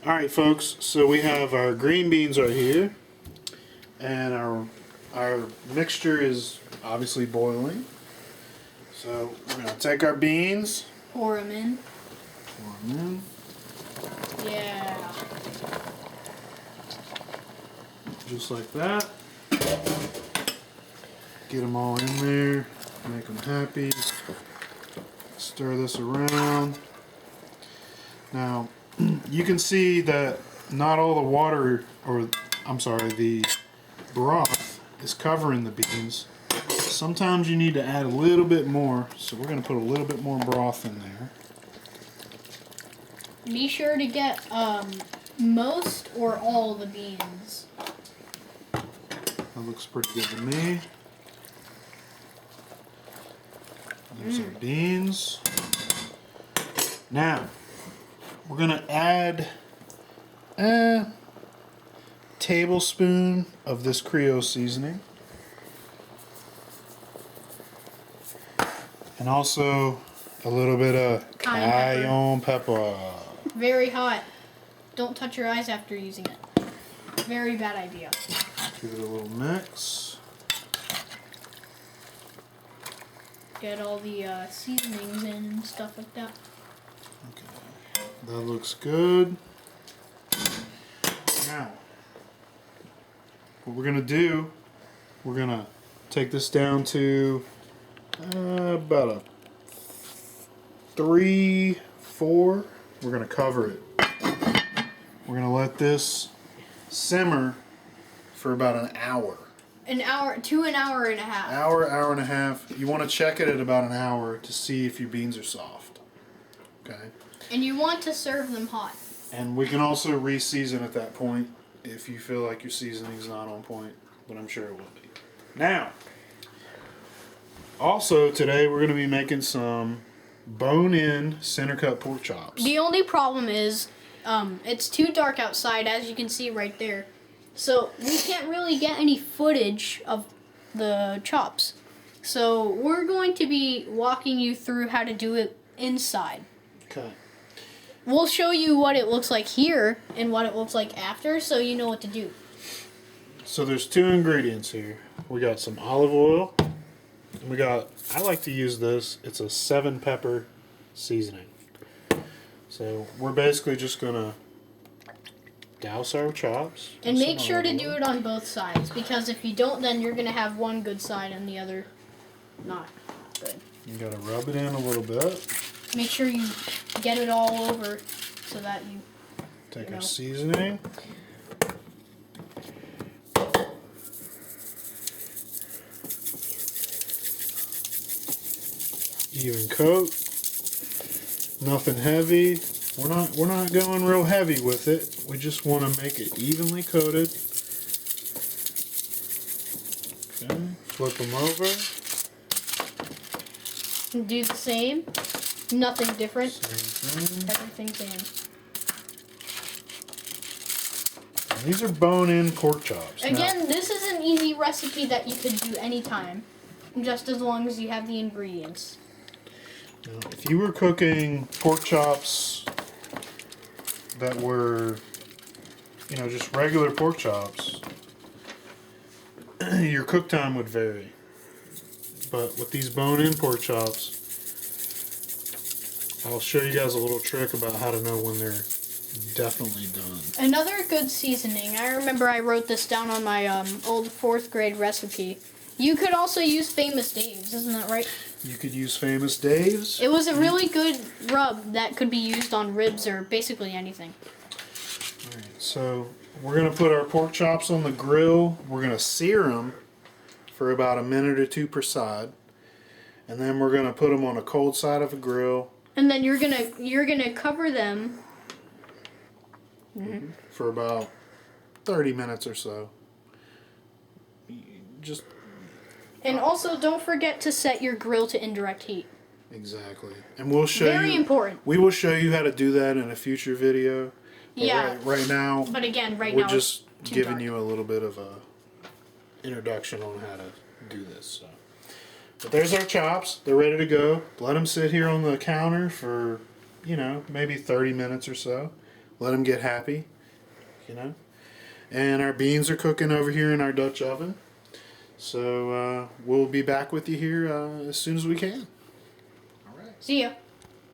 Alright folks, so we have our green beans right here, and our mixture is obviously boiling. So we're going to take our beans, Pour them in. pour them in, Yeah. just like that. Get them all in there, make them happy. Stir this around. Now, you can see that not all the water, or I'm sorry, the broth is covering the beans. Sometimes you need to add a little bit more, so we're going to put a little bit more broth in there. Be sure to get most or all the beans. That looks pretty good to me. There's our beans. Now, we're going to add a tablespoon of this Creole seasoning. And also a little bit of cayenne pepper. Very hot. Don't touch your eyes after using it. Very bad idea. Give it a little mix. Get all the seasonings in and stuff like that. Okay, that looks good. Now, what we're gonna do, we're gonna take this down to about a 3, 4. We're gonna cover it. We're gonna let this simmer for about an hour. An hour to an hour and a half. Hour and a half. You want to check it at about an hour to see if your beans are soft. Okay. And you want to serve them hot. And we can also re-season at that point if you feel like your seasoning's not on point, but I'm sure it will be. Now, also today we're going to be making some bone-in center-cut pork chops. The only problem is it's too dark outside, as you can see right there. So we can't really get any footage of the chops. So we're going to be walking you through how to do it inside. Okay. We'll show you what it looks like here and what it looks like after, so you know what to do. So there's 2 ingredients here. We got some olive oil. And we got, I like to use this, it's a 7-pepper seasoning. So we're basically just going to douse our chops. And make sure to do it on both sides, because if you don't, then you're going to have one good side and the other not good. You got to rub it in a little bit. Make sure you get it all over so that you Take our seasoning. Even coat. Nothing heavy. We're not going real heavy with it. We just want to make it evenly coated. Okay. Flip them over. do the same. Nothing different. Same thing. Everything's in. And these are bone-in pork chops. Again, Now, this is an easy recipe that you could do anytime, just as long as you have the ingredients. now, if you were cooking pork chops that were, just regular pork chops, your cook time would vary. But with these bone-in pork chops, I'll show you guys a little trick about how to know when they're definitely done. Another good seasoning, I remember I wrote this down on my old 4th grade recipe. You could also use Famous Dave's, isn't that right? You could use Famous Dave's. It was a really good rub that could be used on ribs or basically anything. Alright, so we're going to put our pork chops on the grill. We're going to sear them for about a minute or 2 per side. And then we're going to put them on a cold side of a grill. And then you're gonna cover them For about 30 minutes or so. And also, don't forget to set your grill to indirect heat. Exactly. And we'll show Very important. We will show you how to do that in a future video. But Yeah. Right now, But again, we're now just it's too giving dark. you a little bit of a introduction on how to do this. So. But there's our chops. They're ready to go. Let them sit here on the counter for, maybe 30 minutes or so. let them get happy, you know. And our beans are cooking over here in our Dutch oven. So we'll be back with you here as soon as we can. All right. See ya.